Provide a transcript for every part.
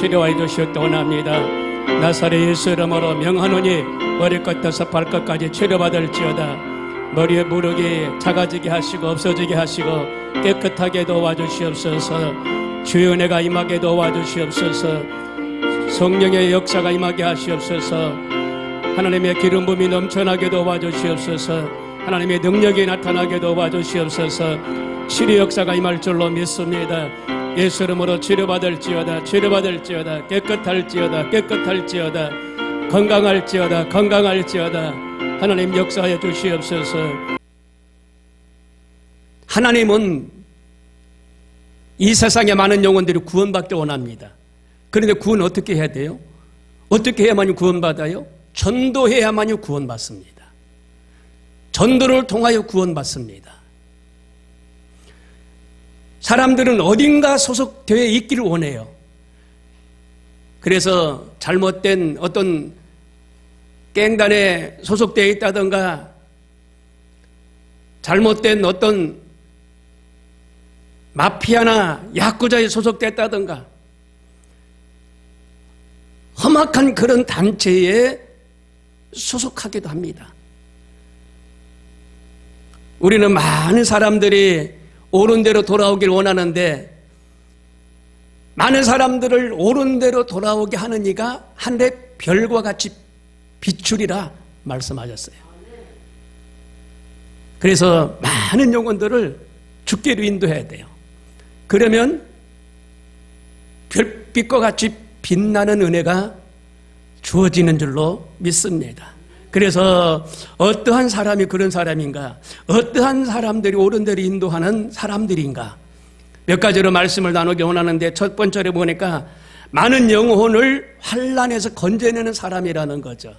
치료하여 주시옵기 원합니다. 나사렛 예수 이름으로 명하노니 머리끝에서 발끝까지 치료받을지어다. 머리에 무릎이 작아지게 하시고 없어지게 하시고 깨끗하게 도와주시옵소서. 주의 은혜가 임하게 도와주시옵소서. 성령의 역사가 임하게 하시옵소서. 하나님의 기름 부음이 넘쳐나게 도와주시옵소서. 하나님의 능력이 나타나게 도와주시옵소서. 치료 역사가 임할 줄로 믿습니다. 예수 이름으로 치료받을지어다. 치료받을지어다. 깨끗할지어다. 깨끗할지어다. 건강할지어다. 건강할지어다. 하나님 역사하여 주시옵소서. 하나님은 이 세상에 많은 영혼들이 구원받기 원합니다. 그런데 구원 어떻게 해야 돼요? 어떻게 해야만이 구원받아요? 전도해야만이 구원받습니다. 전도를 통하여 구원받습니다. 사람들은 어딘가 소속되어 있기를 원해요. 그래서 잘못된 어떤 갱단에 소속되어 있다든가 잘못된 어떤 마피아나 야쿠자에 소속됐다든가 험악한 그런 단체에 소속하기도 합니다. 우리는 많은 사람들이 옳은 대로 돌아오길 원하는데 많은 사람들을 옳은 대로 돌아오게 하는 이가 하늘의 별과 같이 비추리라 말씀하셨어요. 그래서 많은 영혼들을 주께로 인도해야 돼요. 그러면 별빛과 같이 빛나는 은혜가 주어지는 줄로 믿습니다. 그래서 어떠한 사람이 그런 사람인가? 어떠한 사람들이 옳은 대로 인도하는 사람들인가? 몇 가지로 말씀을 나누기 원하는데 첫 번째로 보니까 많은 영혼을 환난에서 건져내는 사람이라는 거죠.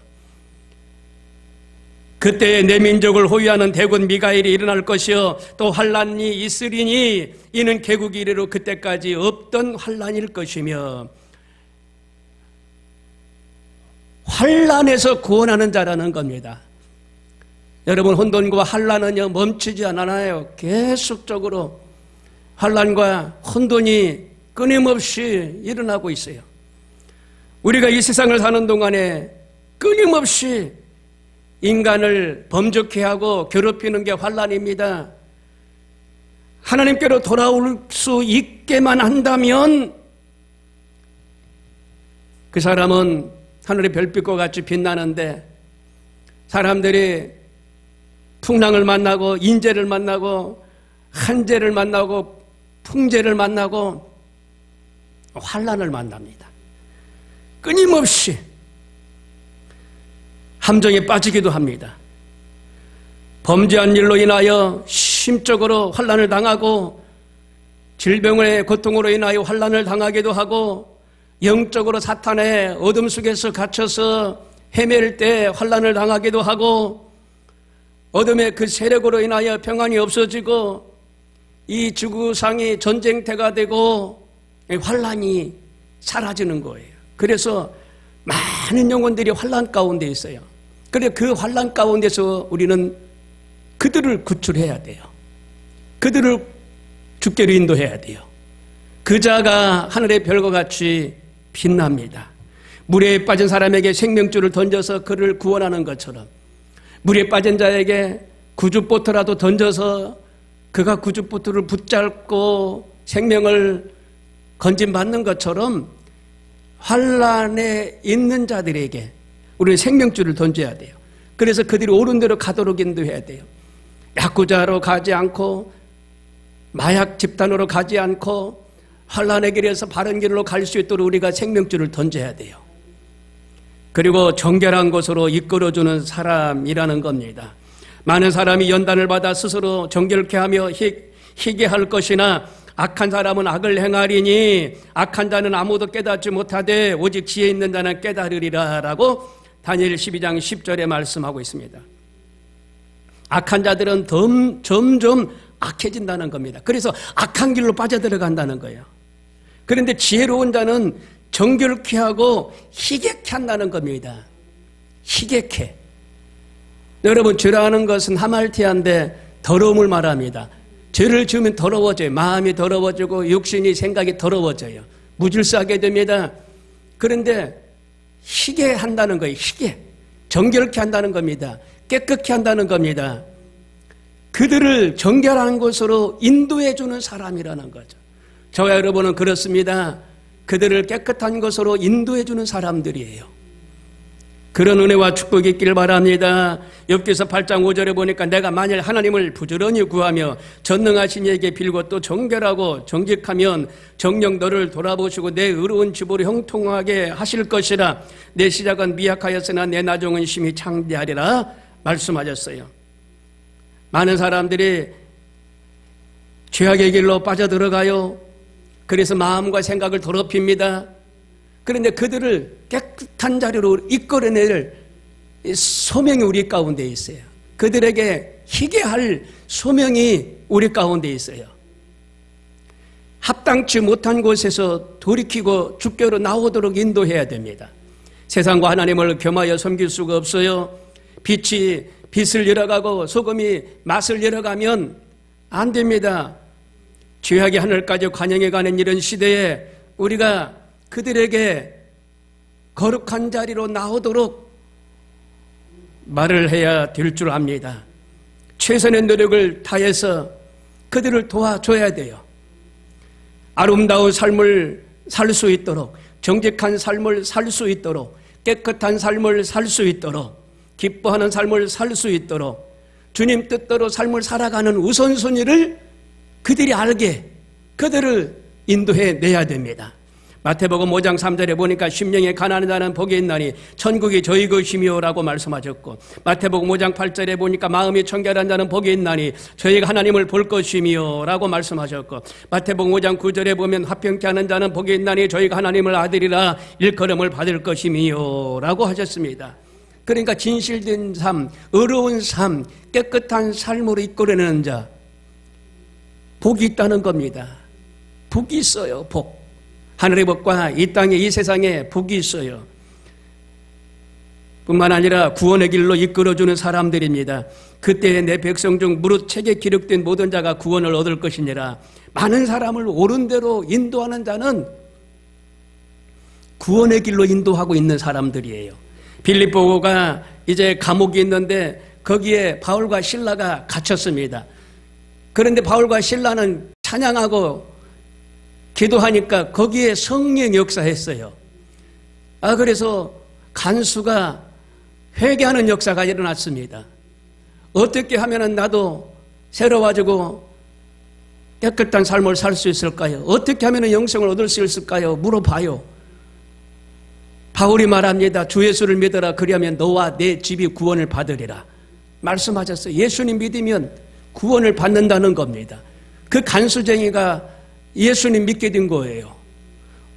그때 내 민족을 호위하는 대군 미가엘이 일어날 것이요 또 환난이 있으리니 이는 개국 이래로 그때까지 없던 환난일 것이며 환난에서 구원하는 자라는 겁니다. 여러분 혼돈과 환난은요 멈추지 않아요. 계속적으로 환난과 혼돈이 끊임없이 일어나고 있어요. 우리가 이 세상을 사는 동안에 끊임없이 인간을 범죄케 하고 괴롭히는 게 환난입니다. 하나님께로 돌아올 수 있게만 한다면 그 사람은 하늘의 별빛과 같이 빛나는데 사람들이 풍랑을 만나고 인재를 만나고 한재를 만나고 풍재를 만나고 환난을 만납니다. 끊임없이 함정에 빠지기도 합니다. 범죄한 일로 인하여 심적으로 환난을 당하고 질병의 고통으로 인하여 환난을 당하기도 하고 영적으로 사탄의 어둠 속에서 갇혀서 헤맬 때 환난을 당하기도 하고 어둠의 그 세력으로 인하여 평안이 없어지고 이 지구상이 전쟁터가 되고 환난이 사라지는 거예요. 그래서 많은 영혼들이 환난 가운데 있어요. 그래서 그 환난 가운데서 우리는 그들을 구출해야 돼요. 그들을 주께로 인도해야 돼요. 그 자가 하늘의 별과 같이 빛납니다. 물에 빠진 사람에게 생명줄을 던져서 그를 구원하는 것처럼 물에 빠진 자에게 구주보트라도 던져서 그가 구주보트를 붙잡고 생명을 건진받는 것처럼 환난에 있는 자들에게 우리는 생명줄을 던져야 돼요. 그래서 그들이 옳은 대로 가도록 인도해야 돼요. 야쿠자로 가지 않고 마약 집단으로 가지 않고 환난의 길에서 바른 길로 갈 수 있도록 우리가 생명줄을 던져야 돼요. 그리고 정결한 곳으로 이끌어주는 사람이라는 겁니다. 많은 사람이 연단을 받아 스스로 정결케 하며 희게 할 것이나 악한 사람은 악을 행하리니 악한 자는 아무도 깨닫지 못하되 오직 지혜 있는 자는 깨달으리라 라고 다니엘 12장 10절에 말씀하고 있습니다. 악한 자들은 점점 악해진다는 겁니다. 그래서 악한 길로 빠져들어간다는 거예요. 그런데 지혜로운 자는 정결케 하고 희게케 한다는 겁니다. 희게케. 여러분, 죄라는 것은 하말티아인데 더러움을 말합니다. 죄를 지으면 더러워져요. 마음이 더러워지고 육신이 생각이 더러워져요. 무질서하게 됩니다. 그런데 희게 한다는 거예요. 희게. 정결케 한다는 겁니다. 깨끗게 한다는 겁니다. 그들을 정결한 곳으로 인도해 주는 사람이라는 거죠. 저와 여러분은 그렇습니다. 그들을 깨끗한 곳으로 인도해 주는 사람들이에요. 그런 은혜와 축복이 있기를 바랍니다. 욥기서 8장 5절에 보니까 내가 만일 하나님을 부지런히 구하며 전능하신 이에게 빌고 또 정결하고 정직하면 정녕 너를 돌아보시고 내 의로운 집으로 형통하게 하실 것이라. 내 시작은 미약하였으나 내 나중은 심히 창대하리라 말씀하셨어요. 많은 사람들이 죄악의 길로 빠져들어가요. 그래서 마음과 생각을 더럽힙니다. 그런데 그들을 깨끗한 자리로 이끌어낼 소명이 우리 가운데 있어요. 그들에게 희게 할 소명이 우리 가운데 있어요. 합당치 못한 곳에서 돌이키고 주께로 나오도록 인도해야 됩니다. 세상과 하나님을 겸하여 섬길 수가 없어요. 빛이 빛을 잃어가고 소금이 맛을 잃어가면 안 됩니다. 죄악의 하늘까지 관영해가는 이런 시대에 우리가 그들에게 거룩한 자리로 나오도록 말을 해야 될 줄 압니다. 최선의 노력을 다해서 그들을 도와줘야 돼요. 아름다운 삶을 살 수 있도록, 정직한 삶을 살 수 있도록, 깨끗한 삶을 살 수 있도록, 기뻐하는 삶을 살 수 있도록 주님 뜻대로 삶을 살아가는 우선순위를 그들이 알게 그들을 인도해 내야 됩니다. 마태복음 5장 3절에 보니까 심령에 가난한 자는 복이 있나니 천국이 저희 것이며 라고 말씀하셨고, 마태복음 5장 8절에 보니까 마음이 청결한 자는 복이 있나니 저희가 하나님을 볼 것이며 라고 말씀하셨고, 마태복음 5장 9절에 보면 화평케 하는 자는 복이 있나니 저희가 하나님을 아들이라 일컬음을 받을 것이며 라고 하셨습니다. 그러니까 진실된 삶, 의로운 삶, 깨끗한 삶으로 이끌어내는 자, 복이 있다는 겁니다. 복이 있어요. 복. 하늘의 복과 이 땅에 이 세상에 복이 있어요. 뿐만 아니라 구원의 길로 이끌어주는 사람들입니다. 그때 내 백성 중 무릇 책에 기록된 모든 자가 구원을 얻을 것이니라. 많은 사람을 옳은 대로 인도하는 자는 구원의 길로 인도하고 있는 사람들이에요. 빌립보가 이제 감옥이 있는데 거기에 바울과 실라가 갇혔습니다. 그런데 바울과 실라는 찬양하고 기도하니까 거기에 성령 역사했어요. 그래서 간수가 회개하는 역사가 일어났습니다. 어떻게 하면 나도 새로워지고 깨끗한 삶을 살 수 있을까요? 어떻게 하면 영생을 얻을 수 있을까요? 물어봐요. 바울이 말합니다. 주 예수를 믿어라. 그리하면 너와 내 집이 구원을 받으리라 말씀하셨어요. 예수님 믿으면 구원을 받는다는 겁니다. 그 간수쟁이가 예수님 믿게 된 거예요.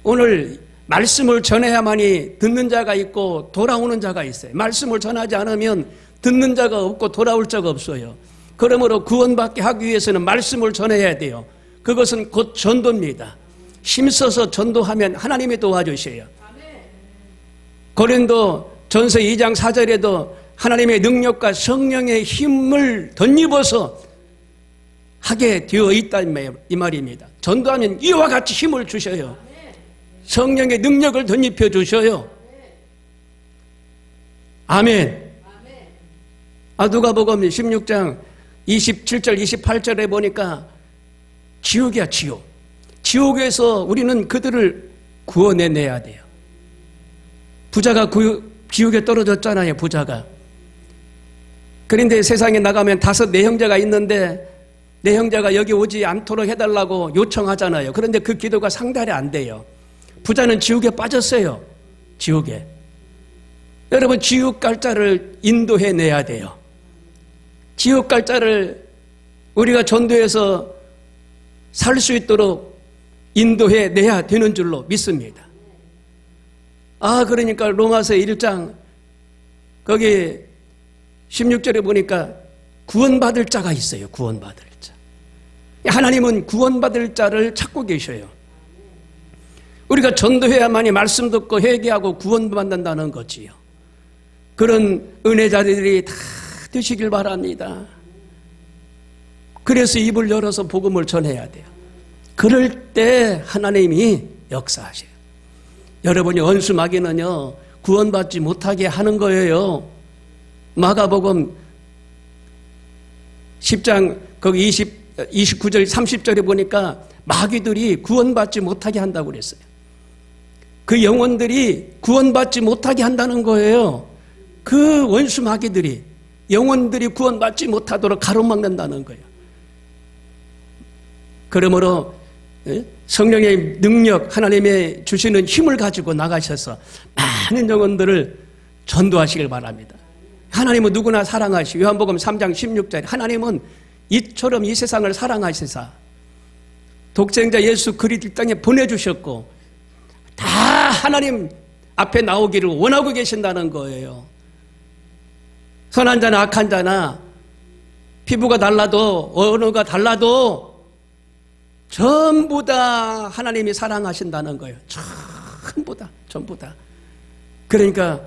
오늘 말씀을 전해야만이 듣는 자가 있고 돌아오는 자가 있어요. 말씀을 전하지 않으면 듣는 자가 없고 돌아올 자가 없어요. 그러므로 구원받게 하기 위해서는 말씀을 전해야 돼요. 그것은 곧 전도입니다. 힘써서 전도하면 하나님이 도와주셔요. 고린도 전서 2장 4절에도 하나님의 능력과 성령의 힘을 덧입어서 하게 되어 있다 이 말입니다. 전도하면 이와 같이 힘을 주셔요. 성령의 능력을 덧입혀 주셔요. 아멘. 누가복음 16장 27절 28절에 보니까 지옥이야, 지옥. 지옥에서 우리는 그들을 구원해내야 돼요. 부자가 지옥에 떨어졌잖아요, 부자가. 그런데 세상에 나가면 5, 4형제가 있는데 내 형제가 여기 오지 않도록 해달라고 요청하잖아요. 그런데 그 기도가 상달이 안 돼요. 부자는 지옥에 빠졌어요. 지옥에. 여러분, 지옥 갈 자를 인도해내야 돼요. 지옥 갈 자를 우리가 전도해서 살 수 있도록 인도해내야 되는 줄로 믿습니다. 그러니까 로마서 1장 거기 16절에 보니까 구원받을 자가 있어요. 구원받을 자. 하나님은 구원받을 자를 찾고 계셔요. 우리가 전도해야만이 말씀 듣고 회개하고 구원받는다는 거지요. 그런 은혜자들이 다 되시길 바랍니다. 그래서 입을 열어서 복음을 전해야 돼요. 그럴 때 하나님이 역사하셔요. 여러분이 원수 마귀는요, 구원받지 못하게 하는 거예요. 마가복음 10장 거기 29절 30절에 보니까 마귀들이 구원받지 못하게 한다고 그랬어요. 그 영혼들이 구원받지 못하게 한다는 거예요. 그 원수 마귀들이 영혼들이 구원받지 못하도록 가로막는다는 거예요. 그러므로 성령의 능력, 하나님의 주시는 힘을 가지고 나가셔서 많은 영혼들을 전도하시길 바랍니다. 하나님은 누구나 사랑하시고, 요한복음 3장 16절에 하나님은 이처럼 이 세상을 사랑하시사 독생자 예수 그리스도를 땅에 보내주셨고 다 하나님 앞에 나오기를 원하고 계신다는 거예요. 선한 자나 악한 자나 피부가 달라도 언어가 달라도 전부 다 하나님이 사랑하신다는 거예요. 전부 다. 그러니까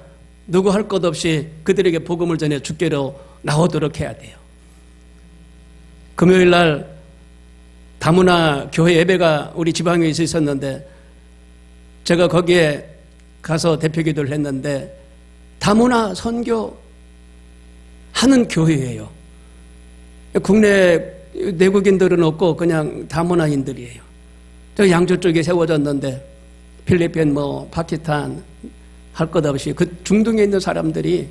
누구 할 것 없이 그들에게 복음을 전해 주께로 나오도록 해야 돼요. 금요일 날 다문화 교회 예배가 우리 지방에 있었는데 제가 거기에 가서 대표 기도를 했는데 다문화 선교 하는 교회예요. 국내 내국인들은 없고 그냥 다문화인들이에요. 저 양조 쪽에 세워졌는데 필리핀 파키스탄 할 것 없이 그 중동에 있는 사람들이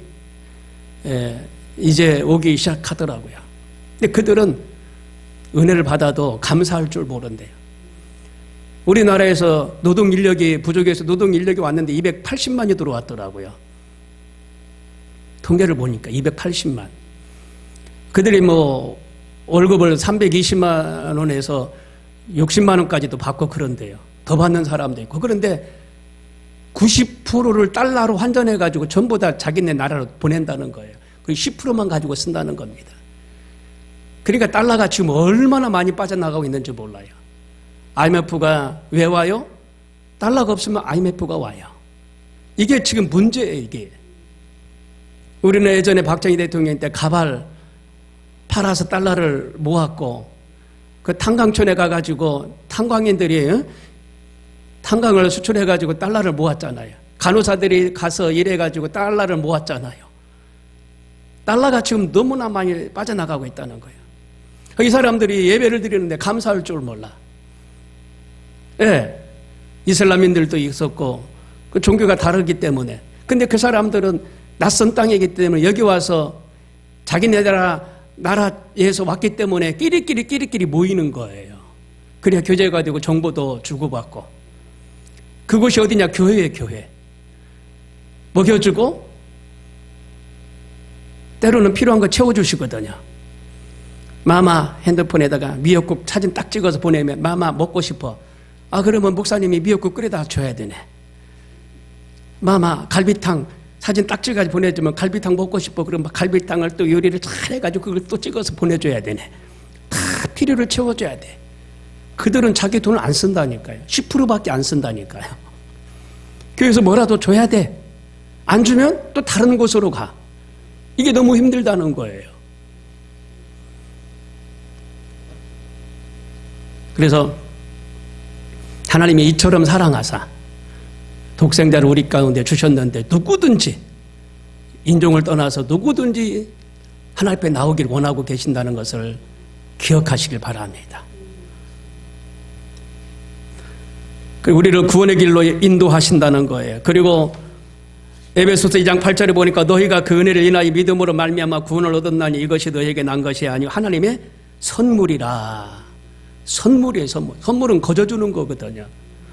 이제 오기 시작하더라고요. 근데 그들은 은혜를 받아도 감사할 줄 모른대요. 우리나라에서 노동 인력이 부족해서 노동 인력이 왔는데 280만이 들어왔더라고요. 통계를 보니까 280만. 그들이 월급을 320만 원에서 60만 원까지도 받고 그런데요. 더 받는 사람도 있고. 그런데 90%를 달러로 환전해가지고 전부 다 자기네 나라로 보낸다는 거예요. 그 10%만 가지고 쓴다는 겁니다. 그러니까 달러가 지금 얼마나 많이 빠져나가고 있는지 몰라요. IMF가 왜 와요? 달러가 없으면 IMF가 와요. 이게 지금 문제예요, 이게. 우리는 예전에 박정희 대통령 때 가발 팔아서 달러를 모았고, 그 탄광촌에 가가지고 탄광인들이 탄광을 수출해가지고 달러를 모았잖아요. 간호사들이 가서 일해가지고 달러를 모았잖아요. 달러가 지금 너무나 많이 빠져나가고 있다는 거예요. 이 사람들이 예배를 드리는데 감사할 줄 몰라. 예, 이슬람인들도 있었고 그 종교가 다르기 때문에. 근데 그 사람들은 낯선 땅이기 때문에 여기 와서 자기네 나라에서 왔기 때문에 끼리끼리 모이는 거예요. 그래야 교제가 되고 정보도 주고받고. 그곳이 어디냐? 교회예요, 교회. 먹여주고 때로는 필요한 거 채워주시거든요. 마마 핸드폰에다가 미역국 사진 딱 찍어서 보내면 마마 먹고 싶어. 그러면 목사님이 미역국 끓여다 줘야 되네. 마마 갈비탕 사진 딱 찍어서 보내주면 갈비탕 먹고 싶어. 그러면 갈비탕을 또 요리를 잘 해가지고 그걸 또 찍어서 보내줘야 되네. 다 필요를 채워줘야 돼. 그들은 자기 돈을 안 쓴다니까요. 10%밖에 안 쓴다니까요. 그래서 뭐라도 줘야 돼. 안 주면 또 다른 곳으로 가. 이게 너무 힘들다는 거예요. 그래서 하나님이 이처럼 사랑하사 독생자를 우리 가운데 주셨는데 누구든지 인종을 떠나서 누구든지 하나님 앞에 나오길 원하고 계신다는 것을 기억하시길 바랍니다. 우리를 구원의 길로 인도하신다는 거예요. 그리고 에베소서 2장 8절에 보니까 너희가 그 은혜를 인하여 믿음으로 말미암아 구원을 얻었나니 이것이 너희에게 난 것이 아니요 하나님의 선물이라. 선물이에요, 선물. 선물은 거저 주는 거거든요.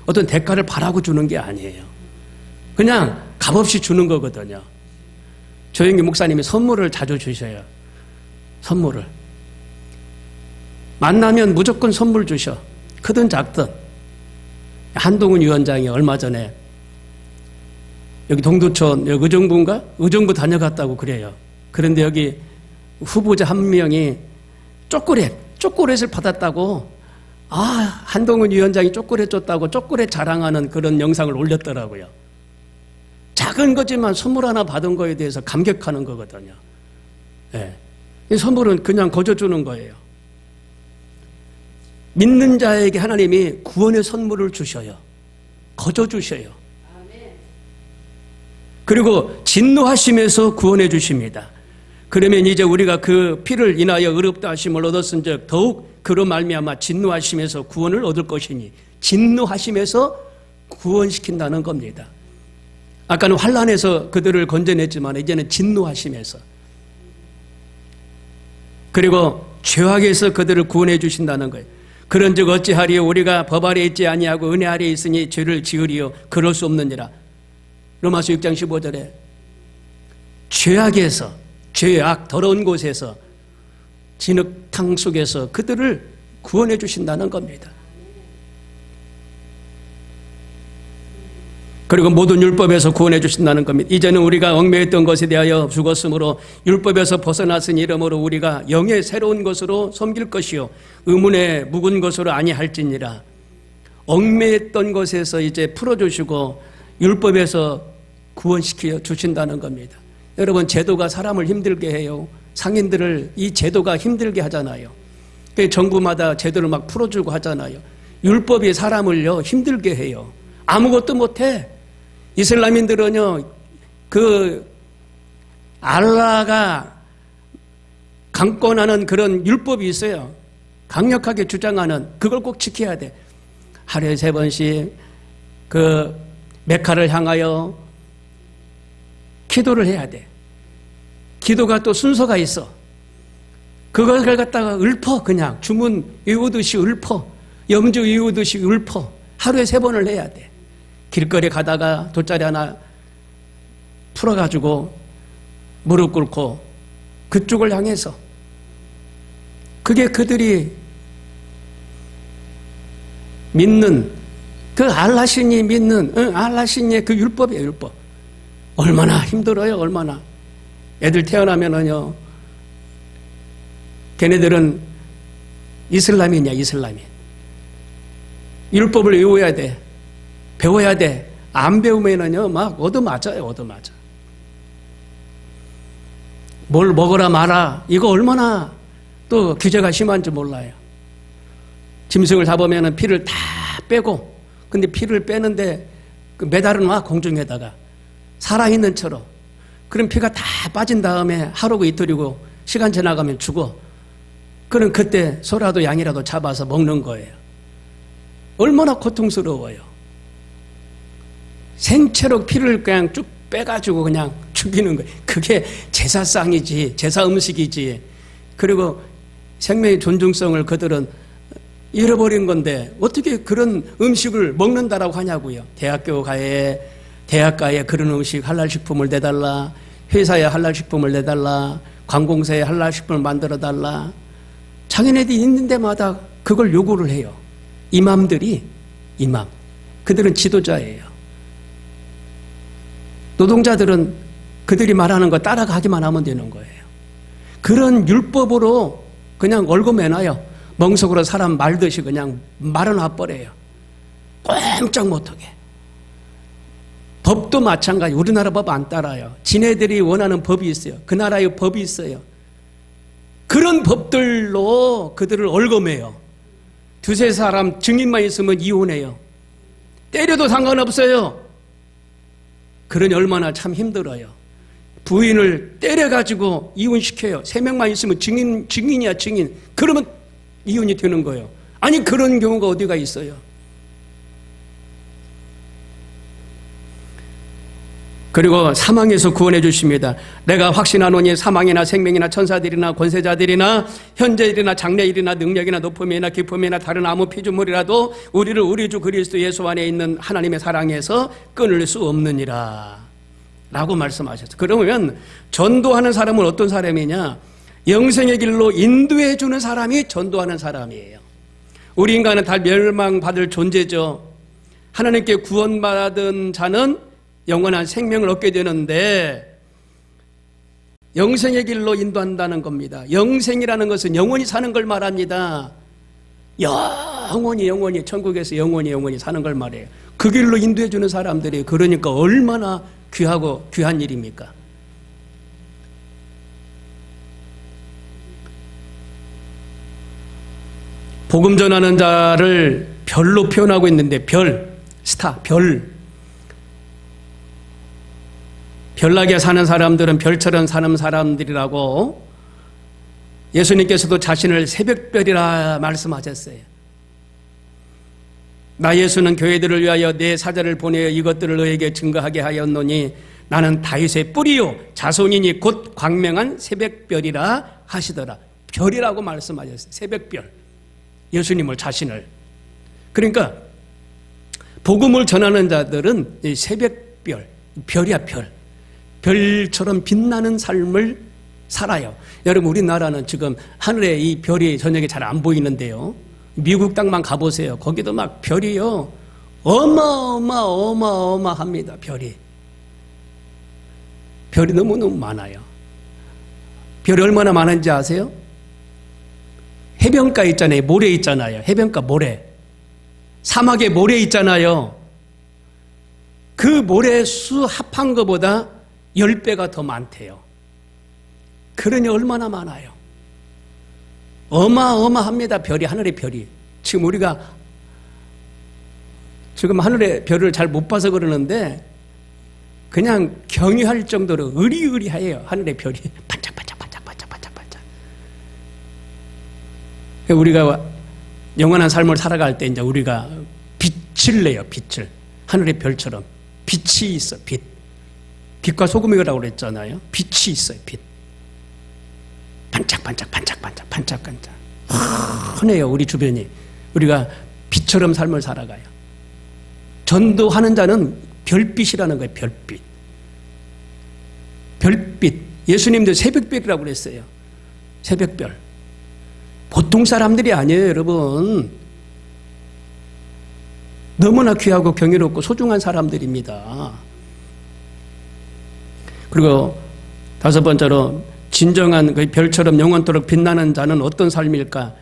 어떤 대가를 바라고 주는 게 아니에요. 그냥 값없이 주는 거거든요. 조영기 목사님이 선물을 자주 주셔요. 선물을. 만나면 무조건 선물 주셔. 크든 작든. 한동훈 위원장이 얼마 전에 여기 동두천 여기 의정부인가? 의정부 다녀갔다고 그래요. 그런데 여기 후보자 한 명이 초콜릿을 받았다고 한동훈 위원장이 초콜릿 줬다고 초콜릿 자랑하는 그런 영상을 올렸더라고요. 작은 거지만 선물 하나 받은 거에 대해서 감격하는 거거든요. 네. 이 선물은 그냥 거저 주는 거예요. 믿는 자에게 하나님이 구원의 선물을 주셔요. 거저 주셔요. 그리고 진노하심에서 구원해 주십니다. 그러면 이제 우리가 그 피를 인하여 의롭다 하심을 얻었은즉 더욱 그로 말미암아 진노하심에서 구원을 얻을 것이니, 진노하심에서 구원시킨다는 겁니다. 아까는 환난에서 그들을 건져냈지만 이제는 진노하심에서, 그리고 죄악에서 그들을 구원해 주신다는 거예요. 그런즉 어찌하리요? 우리가 법 아래 있지 아니하고 은혜 아래 있으니 죄를 지으리요? 그럴 수 없느니라. 로마서 6장 15절에 죄악에서, 죄악 더러운 곳에서, 진흙탕 속에서 그들을 구원해 주신다는 겁니다. 그리고 모든 율법에서 구원해 주신다는 겁니다. 이제는 우리가 얽매였던 것에 대하여 죽었으므로 율법에서 벗어났은 이름으로 우리가 영의 새로운 것으로 섬길 것이요 의문에 묵은 것으로 아니할지니라. 얽매였던 것에서 이제 풀어주시고 율법에서 구원시켜 주신다는 겁니다. 여러분, 제도가 사람을 힘들게 해요. 상인들을 이 제도가 힘들게 하잖아요. 정부마다 제도를 막 풀어주고 하잖아요. 율법이 사람을요 힘들게 해요. 아무것도 못해. 이슬람인들은요, 그 알라가 강권하는 그런 율법이 있어요. 강력하게 주장하는, 그걸 꼭 지켜야 돼. 하루에 3번씩 그 메카를 향하여 기도를 해야 돼. 기도가 또 순서가 있어. 그걸 갖다가 읊어. 그냥 주문 외우듯이 읊어. 염주 외우듯이 읊어. 하루에 3번을 해야 돼. 길거리 가다가 돗자리 하나 풀어가지고 무릎 꿇고 그쪽을 향해서, 그게 그들이 믿는, 그 알라신이 믿는 알라신의 그 율법이에요. 율법. 얼마나 힘들어요. 얼마나. 애들 태어나면은요, 걔네들은 이슬람이냐, 이슬람인. 율법을 외워야 돼. 배워야 돼. 안 배우면은요, 막 얻어맞아요, 얻어맞아. 뭘 먹어라 마라, 이거 얼마나 또 규제가 심한지 몰라요. 짐승을 잡으면은 피를 다 빼고, 근데 피를 빼는데 그 매달은 와, 공중에다가. 살아있는 처럼. 그럼 피가 다 빠진 다음에 하루고 이틀이고 시간 지나가면 죽어. 그럼 그때 소라도 양이라도 잡아서 먹는 거예요. 얼마나 고통스러워요. 생채로 피를 그냥 쭉 빼가지고 그냥 죽이는 거예요. 그게 제사상이지, 제사 음식이지. 그리고 생명의 존중성을 그들은 잃어버린 건데 어떻게 그런 음식을 먹는다라고 하냐고요. 대학가에 그런 음식 할랄식품을 내달라, 회사에 할랄식품을 내달라, 관공서에 할랄식품을 만들어달라. 자기네들이 있는 데마다 그걸 요구를 해요. 이맘들이, 이맘. 그들은 지도자예요. 노동자들은 그들이 말하는 거 따라가기만 하면 되는 거예요. 그런 율법으로 그냥 얽어매놔요. 멍석으로 사람 말듯이 그냥 말아놔버려요. 꼼짝 못하게. 법도 마찬가지. 우리나라 법 안 따라요. 지네들이 원하는 법이 있어요. 그 나라의 법이 있어요. 그런 법들로 그들을 얽어매요. 두세 사람 증인만 있으면 이혼해요. 때려도 상관없어요. 그러니 얼마나 참 힘들어요. 부인을 때려가지고 이혼시켜요. 3명만 있으면 증인이야, 증인. 그러면 이혼이 되는 거예요. 아니, 그런 경우가 어디가 있어요. 그리고 사망에서 구원해 주십니다. 내가 확신하노니 사망이나 생명이나 천사들이나 권세자들이나 현재일이나 장래일이나 능력이나 높음이나 기쁨이나 다른 아무 피조물이라도 우리를 우리 주 그리스도 예수 안에 있는 하나님의 사랑에서 끊을 수 없느니라 라고 말씀하셨어요. 그러면 전도하는 사람은 어떤 사람이냐? 영생의 길로 인도해 주는 사람이 전도하는 사람이에요. 우리 인간은 다 멸망받을 존재죠. 하나님께 구원받은 자는 영원한 생명을 얻게 되는데 영생의 길로 인도한다는 겁니다. 영생이라는 것은 영원히 사는 걸 말합니다. 영원히 천국에서 영원히 사는 걸 말해요. 그 길로 인도해 주는 사람들이, 그러니까 얼마나 귀하고 귀한 일입니까? 복음 전하는 자를 별로 표현하고 있는데, 별, 스타, 별. 별나게 사는 사람들은 별처럼 사는 사람들이라고 예수님께서도 자신을 새벽별이라 말씀하셨어요. 나 예수는 교회들을 위하여 내 사자를 보내어 이것들을 너에게 증거하게 하였노니 나는 다윗의 뿌리요 자손이니 곧 광명한 새벽별이라 하시더라. 별이라고 말씀하셨어요. 새벽별. 예수님을 자신을. 그러니까 복음을 전하는 자들은 새벽별, 별이야 별. 별처럼 빛나는 삶을 살아요. 여러분 우리나라는 지금 하늘에 이 별이 저녁에 잘 안 보이는데요. 미국 땅만 가보세요. 거기도 막 별이요. 어마어마합니다. 별이 너무너무 많아요. 별이 얼마나 많은지 아세요? 해변가 있잖아요. 모래 있잖아요. 해변가 모래. 사막에 모래 있잖아요. 그 모래수 합한 것보다 10배가 더 많대요. 그러니 얼마나 많아요. 어마어마합니다. 별이, 하늘의 별이. 지금 우리가 지금 하늘의 별을 잘 못 봐서 그러는데 그냥 경유할 정도로 으리으리해요. 하늘의 별이 반짝반짝. 우리가 영원한 삶을 살아갈 때 이제 우리가 빛을 내요. 빛을. 하늘의 별처럼 빛이 있어. 빛과 소금이라고 그랬잖아요. 빛이 있어요. 빛. 반짝반짝. 환해요. 우리 주변이. 우리가 빛처럼 삶을 살아가요. 전도하는 자는 별빛이라는 거예요. 별빛. 예수님도 새벽별이라고 그랬어요. 새벽별. 보통 사람들이 아니에요, 여러분. 너무나 귀하고 경이롭고 소중한 사람들입니다. 그리고 다섯 번째로 진정한 그 별처럼 영원토록 빛나는 자는 어떤 삶일까?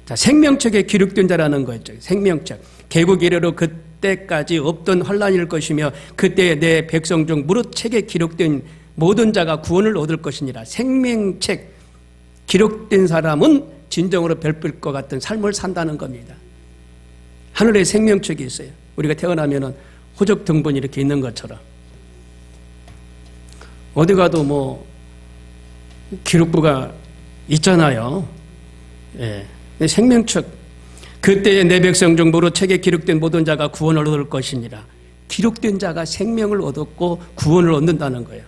자, 생명책에 기록된 자라는 거죠. 생명책. 개국 이래로 그때까지 없던 환란일 것이며 그때 내 백성 중 무릇 책에 기록된 모든 자가 구원을 얻을 것이니라. 생명책 기록된 사람은 진정으로 별빛과 같은 삶을 산다는 겁니다. 하늘에 생명책이 있어요. 우리가 태어나면은 호적 등본이 이렇게 있는 것처럼. 어디 가도 뭐 기록부가 있잖아요. 예. 생명책. 그때의 내 백성 중 무릇 책에 기록된 모든 자가 구원을 얻을 것이니라. 기록된 자가 생명을 얻었고 구원을 얻는다는 거예요.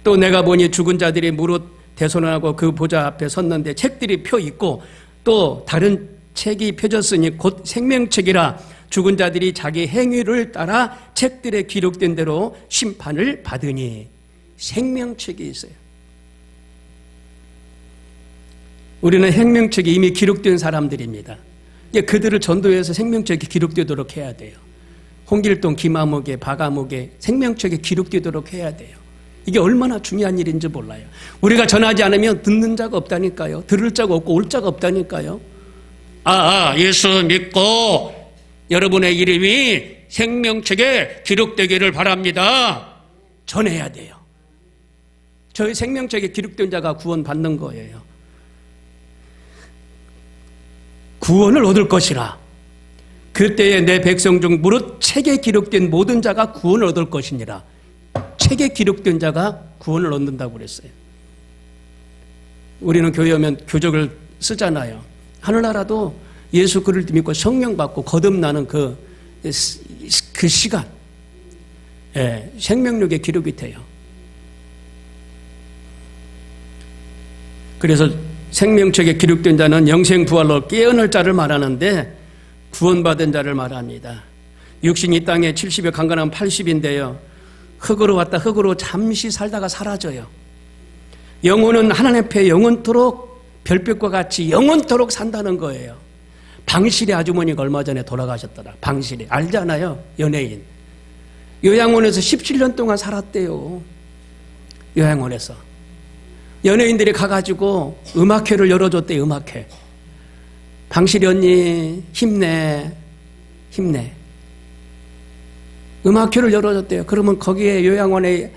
또 내가 보니 죽은 자들이 무릇 대손하고 그 보좌 앞에 섰는데 책들이 펴 있고 또 다른 책이 펴졌으니 곧 생명책이라. 죽은 자들이 자기 행위를 따라 책들에 기록된 대로 심판을 받으니. 생명책이 있어요. 우리는 생명책이 이미 기록된 사람들입니다. 그들을 전도해서 생명책이 기록되도록 해야 돼요. 홍길동, 김아무개, 박아무개 생명책이 기록되도록 해야 돼요. 이게 얼마나 중요한 일인지 몰라요. 우리가 전하지 않으면 듣는 자가 없다니까요. 들을 자가 없고 올 자가 없다니까요. 예수 믿고 여러분의 이름이 생명책에 기록되기를 바랍니다. 전해야 돼요. 저희 생명책에 기록된 자가 구원받는 거예요. 구원을 얻을 것이라. 그때에 내 백성 중 무릇 책에 기록된 모든 자가 구원을 얻을 것이니라. 책에 기록된 자가 구원을 얻는다고 그랬어요. 우리는 교회 오면 교적을 쓰잖아요. 하늘나라도 예수 그를 믿고 성령 받고 거듭나는 그 시간, 생명력에 기록이 돼요. 그래서 생명책에 기록된 자는 영생부활로 깨어날 자를 말하는데 구원받은 자를 말합니다. 육신이 땅에 70여 강건하면 80인데요. 흙으로 왔다 흙으로 잠시 살다가 사라져요. 영혼은 하나님 앞에 영원토록 별빛과 같이 영원토록 산다는 거예요. 방실의 아주머니가 얼마 전에 돌아가셨더라. 방실이. 알잖아요. 연예인. 요양원에서 17년 동안 살았대요. 요양원에서. 연예인들이 가가지고 음악회를 열어줬대요. 음악회. 방실이 언니 힘내. 음악회를 열어줬대요. 그러면 거기에 요양원에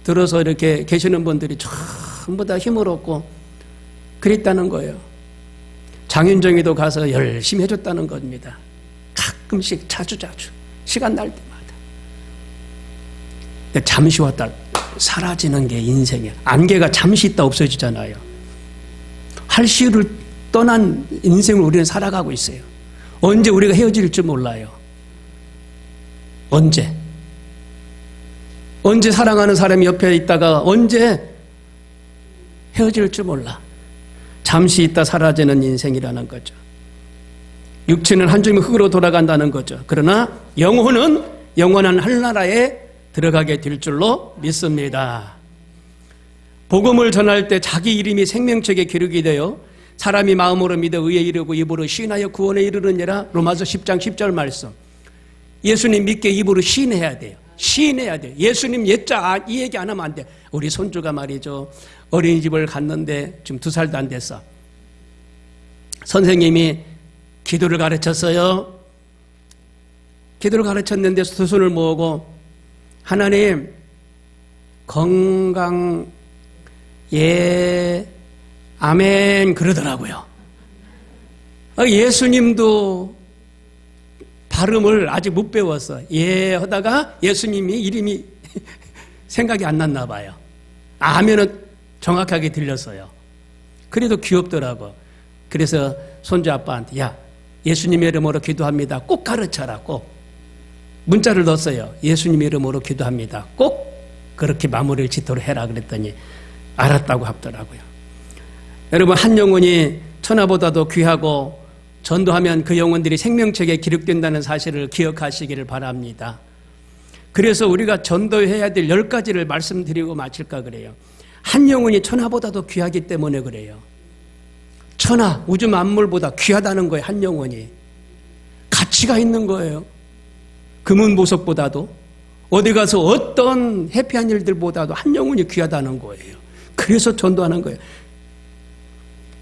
들어서 이렇게 계시는 분들이 전부 다 힘을 얻고 그랬다는 거예요. 장윤정이도 가서 열심히 해줬다는 겁니다. 가끔씩 자주 시간 날 때마다. 잠시 왔다 사라지는 게 인생이야. 안개가 잠시 있다 없어지잖아요. 할시를 떠난 인생을 우리는 살아가고 있어요. 언제 우리가 헤어질지 몰라요. 언제 사랑하는 사람이 옆에 있다가 언제 헤어질지 몰라. 잠시 있다 사라지는 인생이라는 거죠. 육체는 한 줌의 흙으로 돌아간다는 거죠. 그러나 영혼은 영원한 하늘나라에 들어가게 될 줄로 믿습니다. 복음을 전할 때 자기 이름이 생명책에 기록이 되어 사람이 마음으로 믿어 의에 이르고 입으로 시인하여 구원에 이르느니라. 로마서 10장 10절 말씀. 예수님 믿게 입으로 시인해야 돼요. 시인해야 돼요. 예수님 예자 이 얘기 안 하면 안 돼. 우리 손주가 말이죠. 어린이집을 갔는데 지금 2살도 안 됐어. 선생님이 기도를 가르쳤어요. 기도를 가르쳤는데 두 손을 모으고 하나님 건강 예 아멘 그러더라고요. 예수님도 발음을 아직 못 배웠어. 예 하다가 예수님이 이름이 생각이 안 났나 봐요. 아멘은 정확하게 들렸어요. 그래도 귀엽더라고. 그래서 손주 아빠한테 야 예수님의 이름으로 기도합니다. 꼭 가르쳐라. 꼭. 문자를 넣었어요. 예수님의 이름으로 기도합니다. 꼭 그렇게 마무리를 짓도록 해라 그랬더니 알았다고 하더라고요. 여러분 한 영혼이 천하보다도 귀하고 전도하면 그 영혼들이 생명책에 기록된다는 사실을 기억하시기를 바랍니다. 그래서 우리가 전도해야 될 10가지를 말씀드리고 마칠까 그래요. 한 영혼이 천하보다도 귀하기 때문에 그래요. 천하, 우주 만물보다 귀하다는 거예요. 한 영혼이. 가치가 있는 거예요. 금은보석보다도 어디 가서 어떤 해피한 일들보다도 한 영혼이 귀하다는 거예요. 그래서 전도하는 거예요.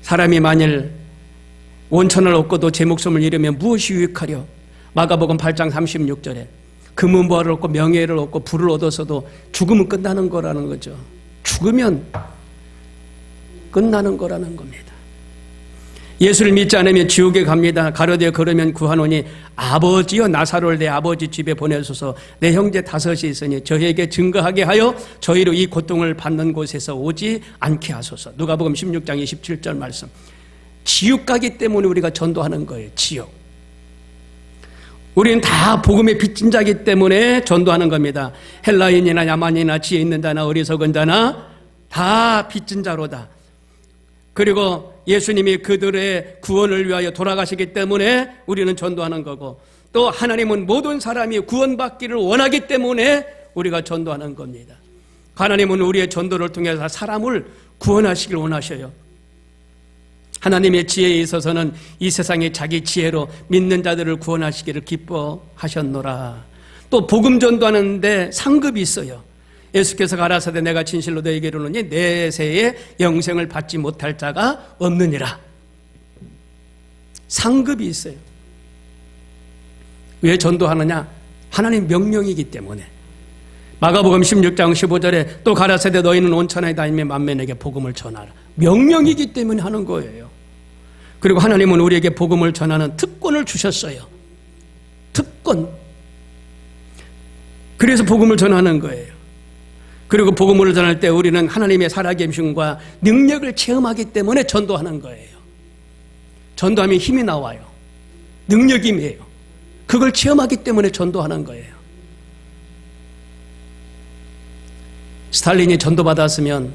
사람이 만일 원천을 얻고도 제 목숨을 잃으면 무엇이 유익하려? 마가복음 8장 36절에 금은보화를 얻고 명예를 얻고 부를 얻어서도 죽으면 끝나는 거라는 거죠. 죽으면 끝나는 거라는 겁니다. 예수를 믿지 않으면 지옥에 갑니다. 가로되어 걸으면 구하노니 아버지여 나사로를 내 아버지 집에 보내소서. 내 형제 5이 있으니 저희에게 증거하게 하여 저희로 이 고통을 받는 곳에서 오지 않게 하소서. 누가복음 16장 27절 말씀. 지옥 가기 때문에 우리가 전도하는 거예요. 지옥. 우리는 다 복음의 빚진 자이기 때문에 전도하는 겁니다. 헬라인이나 야만이나 지혜 있는 자나 어리석은 자나 다 빚진 자로다. 그리고 예수님이 그들의 구원을 위하여 돌아가시기 때문에 우리는 전도하는 거고, 또 하나님은 모든 사람이 구원받기를 원하기 때문에 우리가 전도하는 겁니다. 하나님은 우리의 전도를 통해서 사람을 구원하시길 원하셔요. 하나님의 지혜에 있어서는 이 세상에 자기 지혜로 믿는 자들을 구원하시기를 기뻐하셨노라. 또 복음 전도하는데 상급이 있어요. 예수께서 가라사대 내가 진실로 너에게 이르노니 내세에 영생을 받지 못할 자가 없느니라. 상급이 있어요. 왜 전도하느냐? 하나님 명령이기 때문에. 마가복음 16장 15절에 또 가라사대 너희는 온 천하에 다니며 만민에게 복음을 전하라. 명령이기 때문에 하는 거예요. 그리고 하나님은 우리에게 복음을 전하는 특권을 주셨어요. 특권. 그래서 복음을 전하는 거예요. 그리고 복음을 전할 때 우리는 하나님의 살아계심과 능력을 체험하기 때문에 전도하는 거예요. 전도하면 힘이 나와요. 능력이 임해요. 그걸 체험하기 때문에 전도하는 거예요. 스탈린이 전도받았으면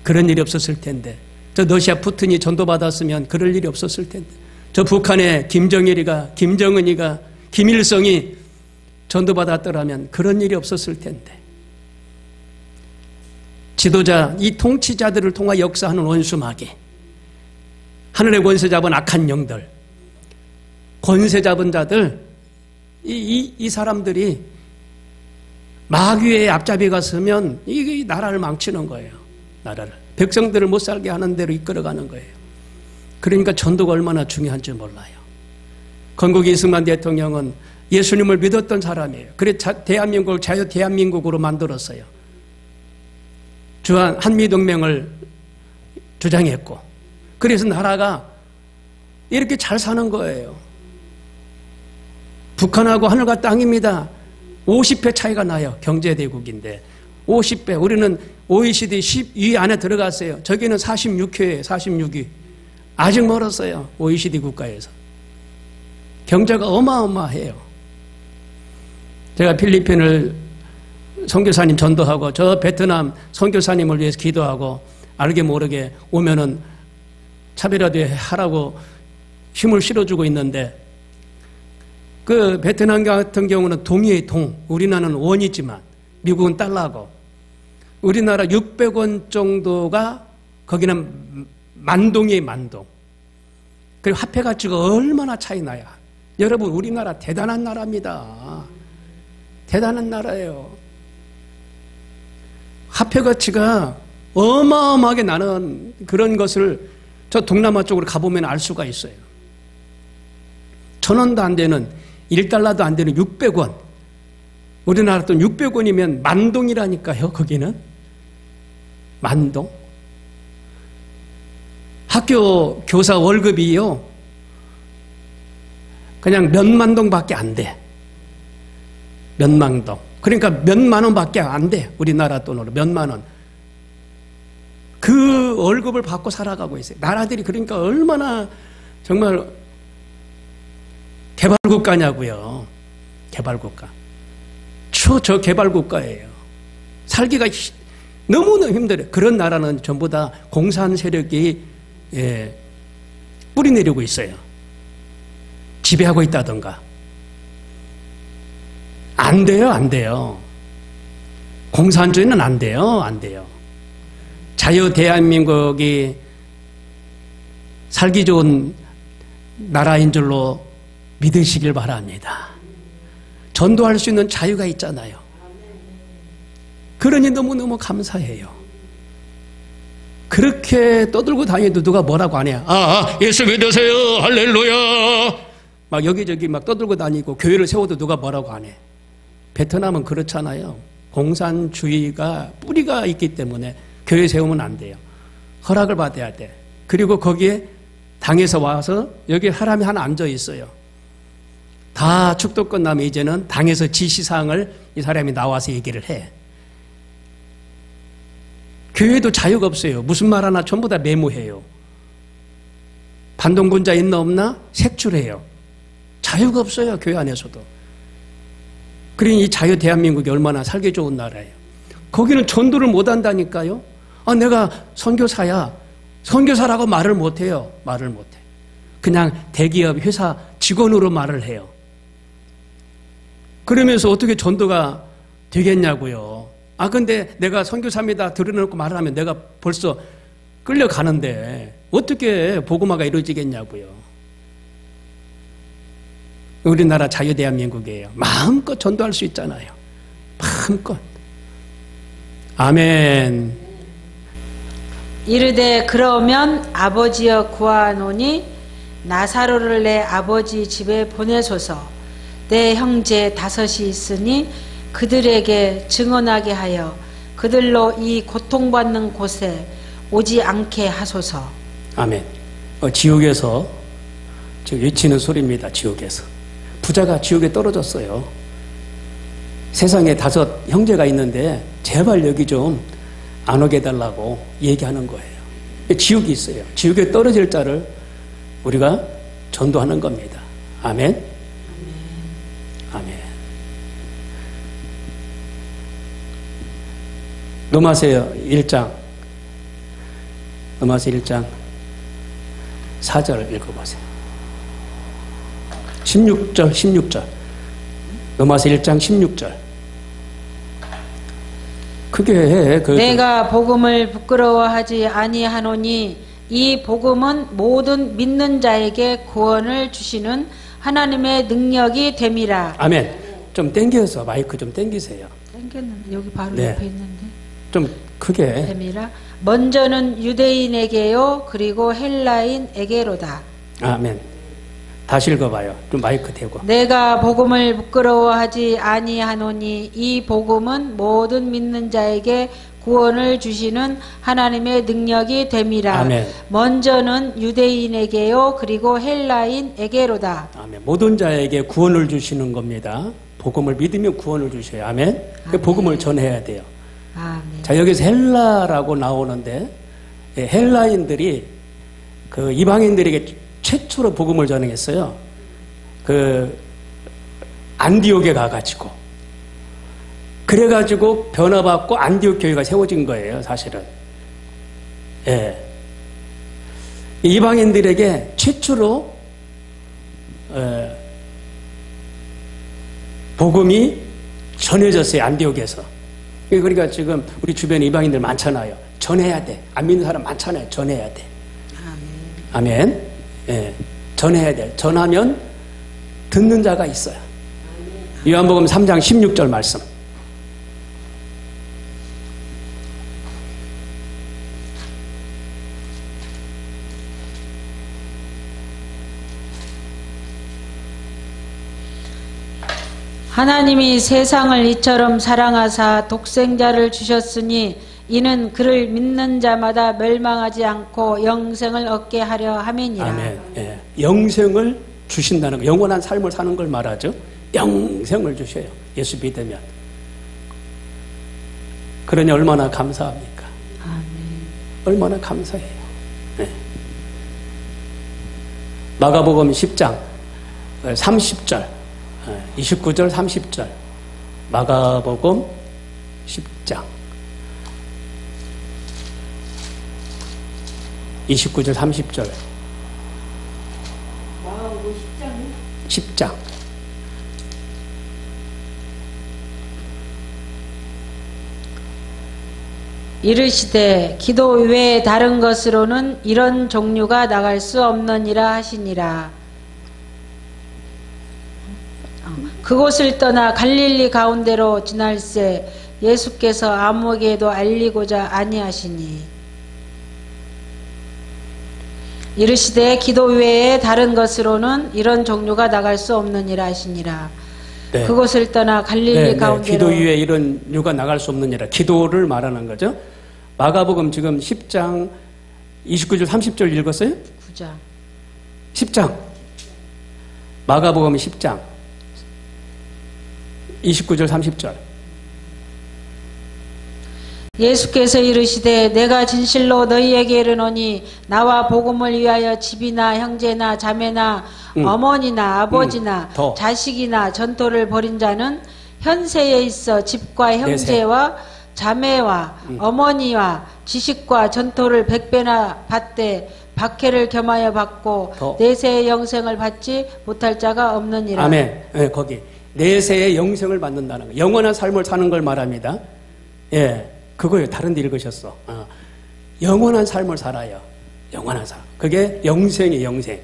그런 일이 없었을 텐데, 저 러시아 푸틴이 전도받았으면 그럴 일이 없었을 텐데, 저 북한의 김정일이가, 김정은이가, 김일성이 전도받았더라면 그런 일이 없었을 텐데, 지도자, 이 통치자들을 통해 역사하는 원수마귀, 하늘의 권세 잡은 악한 영들, 권세 잡은 자들, 이 사람들이 마귀의 앞잡이가 서면 이 나라를 망치는 거예요. 나라를. 백성들을 못 살게 하는 대로 이끌어가는 거예요. 그러니까 전도가 얼마나 중요한지 몰라요. 건국 이승만 대통령은 예수님을 믿었던 사람이에요. 그래서 대한민국을 자유 대한민국으로 만들었어요. 주한 한미동맹을 주장했고, 그래서 나라가 이렇게 잘 사는 거예요. 북한하고 하늘과 땅입니다. 50배 차이가 나요. 경제대국인데 50배. 우리는 OECD 10위 안에 들어갔어요. 저기는 46위에 46위. 아직 멀었어요. OECD 국가에서. 경제가 어마어마해요. 제가 필리핀을 선교사님 전도하고 저 베트남 선교사님을 위해서 기도하고 알게 모르게 오면은 차별화돼 하라고 힘을 실어주고 있는데 그 베트남 같은 경우는 동이에요, 동. 우리나라는 원이지만 미국은 달러고 우리나라 600원 정도가 거기는 만동이에요, 만동. 그리고 화폐 가치가 얼마나 차이 나야. 여러분 우리나라 대단한 나라입니다. 대단한 나라예요. 화폐 가치가 어마어마하게 나는 그런 것을 저 동남아 쪽으로 가보면 알 수가 있어요. 1,000원도 안 되는 1달러도 안 되는 600원. 우리나라 돈 600원이면 만동이라니까요. 거기는 만동. 학교 교사 월급이요 그냥 몇만 동밖에 안 돼. 몇만 동. 그러니까 몇만 원밖에 안 돼. 우리나라 돈으로 몇만 원. 그 월급을 받고 살아가고 있어요. 나라들이 그러니까 얼마나 정말 개발국가냐고요. 개발국가. 저 개발국가예요. 살기가 너무너무 힘들어요. 그런 나라는 전부 다 공산 세력이 뿌리내리고 있어요. 지배하고 있다던가. 안 돼요, 안 돼요. 공산주의는 안 돼요, 안 돼요. 자유 대한민국이 살기 좋은 나라인 줄로 믿으시길 바랍니다. 전도할 수 있는 자유가 있잖아요. 그러니 너무너무 감사해요. 그렇게 떠들고 다니도 누가 뭐라고 안 해요. 예수 믿으세요. 할렐루야. 막 여기저기 막 떠들고 다니고 교회를 세워도 누가 뭐라고 안 해. 베트남은 그렇잖아요. 공산주의가 뿌리가 있기 때문에 교회 세우면 안 돼요. 허락을 받아야 돼. 그리고 거기에 당에서 와서 여기 사람이 하나 앉아 있어요. 다 축도 끝나면 이제는 당에서 지시사항을 이 사람이 나와서 얘기를 해. 교회도 자유가 없어요. 무슨 말 하나 전부 다 메모해요. 반동분자 있나 없나 색출해요. 자유가 없어요. 교회 안에서도. 그러니 이 자유 대한민국이 얼마나 살기 좋은 나라예요. 거기는 전도를 못 한다니까요. 내가 선교사야. 선교사라고 말을 못 해요. 말을 못 해. 그냥 대기업 회사 직원으로 말을 해요. 그러면서 어떻게 전도가 되겠냐고요. 근데 내가 선교사입니다 드러내놓고 말을 하면 내가 벌써 끌려가는데 어떻게 복음화가 이루어지겠냐고요. 우리나라 자유 대한민국이에요. 마음껏 전도할 수 있잖아요. 마음껏. 아멘. 이르되 그러면 아버지여 구하노니 나사로를 내 아버지 집에 보내소서. 내 형제 5이 있으니 그들에게 증언하게 하여 그들로 이 고통받는 곳에 오지 않게 하소서. 아멘. 지옥에서 지금 외치는 소리입니다. 지옥에서. 부자가 지옥에 떨어졌어요. 세상에 5 형제가 있는데 제발 여기 좀 안 오게 해달라고 얘기하는 거예요. 지옥이 있어요. 지옥에 떨어질 자를 우리가 전도하는 겁니다. 아멘. 아멘. 로마서 1장 4절 읽어보세요. 16절. 로마서 1장 16절. 크게 해. 내가 복음을 부끄러워하지 아니하노니 이 복음은 모든 믿는 자에게 구원을 주시는 하나님의 능력이 됨이라. 아멘. 좀 땡겨서 마이크 좀 땡기세요. 땡겼는데 여기 바로 네. 옆에 있는데. 좀 크게. 됨이라. 먼저는 유대인에게요 그리고 헬라인에게로다. 아멘. 다시 읽어봐요. 좀 마이크 대고. 내가 복음을 부끄러워하지 아니하노니 이 복음은 모든 믿는 자에게 구원을 주시는 하나님의 능력이 됨이라. 아멘. 먼저는 유대인에게요 그리고 헬라인에게로다. 아멘. 모든 자에게 구원을 주시는 겁니다. 복음을 믿으면 구원을 주셔요. 아멘. 그 복음을 전해야 돼요. 아멘. 자, 여기서 헬라라고 나오는데, 예, 헬라인들이 그 이방인들에게 최초로 복음을 전했어요. 그 안디옥에 가가지고. 그래가지고 변화받고 안디옥 교회가 세워진 거예요, 사실은. 예. 이방인들에게 최초로 복음이 전해졌어요, 안디옥에서. 그러니까 지금 우리 주변에 이방인들 많잖아요. 전해야 돼. 안 믿는 사람 많잖아요. 전해야 돼. 아멘. 아멘. 예. 전해야 돼. 전하면 듣는 자가 있어요. 요한복음 3장 16절 말씀. 하나님이 세상을 이처럼 사랑하사 독생자를 주셨으니 이는 그를 믿는 자마다 멸망하지 않고 영생을 얻게 하려 함이니라. 아멘. 예. 영생을 주신다는 거, 영원한 삶을 사는 걸 말하죠. 영생을 주셔요. 예수 믿으면. 그러니 얼마나 감사합니까? 아멘. 얼마나 감사해요. 예. 마가복음 10장 30절 29절 30절 마가복음 10장 29절 30절 10장 이르시되 기도 외에 다른 것으로는 이런 종류가 나갈 수 없느니라 하시니라. 그곳을 떠나 갈릴리 가운데로 지날새 예수께서 아무에게도 알리고자 아니하시니 이르시되 기도 외에 다른 것으로는 이런 종류가 나갈 수 없느니라 하시니라. 네. 그곳을 떠나 갈릴리 가운데로. 기도 외에 이런 류가 나갈 수 없느니라. 기도를 말하는 거죠. 마가복음 지금 10장 29절 30절 읽었어요? 9장 10장 마가복음 10장 29절 30절 예수께서 이르시되 내가 진실로 너희에게 이르노니 나와 복음을 위하여 집이나 형제나 자매나 어머니나 아버지나 자식이나 전토를 벌인 자는 현세에 있어 집과 형제와 자매와 어머니와 지식과 전토를 100배나 받되 박해를 겸하여 받고 내세의 영생을 받지 못할 자가 없느니라. 아멘. 네, 거기 내세의 영생을 받는다는 거, 영원한 삶을 사는 걸 말합니다. 예, 그거예요. 다른 데 읽으셨어. 영원한 삶을 살아요. 영원한 삶. 그게 영생이에요. 영생.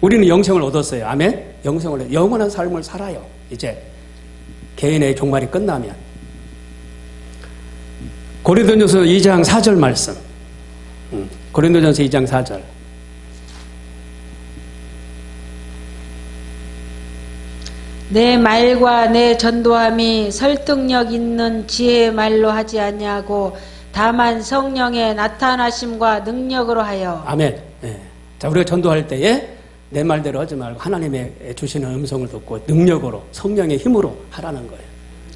우리는 영생을 얻었어요. 아멘. 영생을 영원한 삶을 살아요. 이제 개인의 종말이 끝나면. 고린도전서 2장 4절 말씀. 고린도전서 2장 4절. 내 말과 내 전도함이 설득력 있는 지혜의 말로 하지 아니하고 다만 성령의 나타나심과 능력으로 하여. 아멘. 네. 자, 우리가 전도할 때에 내 말대로 하지 말고 하나님의 주시는 음성을 듣고 능력으로 성령의 힘으로 하라는 거예요.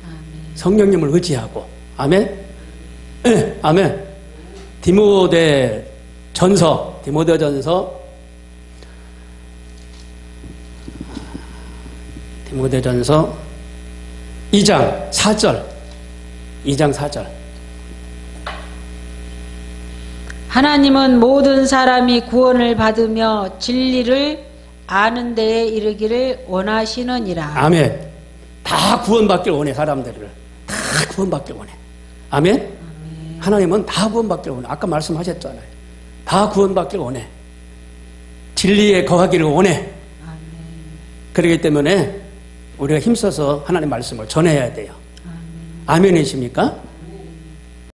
아멘. 성령님을 의지하고. 아멘. 네. 아멘. 디모데전서 2장 4절. 하나님은 모든 사람이 구원을 받으며 진리를 아는 데에 이르기를 원하시느니라. 아멘. 다 구원받길 원해. 사람들을 다 구원받길 원해. 아멘. 아멘. 하나님은 다 구원받길 원해. 아까 말씀하셨잖아요. 다 구원받길 원해. 진리에 거하기를 원해. 아멘. 그렇기 때문에 우리가 힘써서 하나님 말씀을 전해야 돼요. 아멘. 아멘이십니까?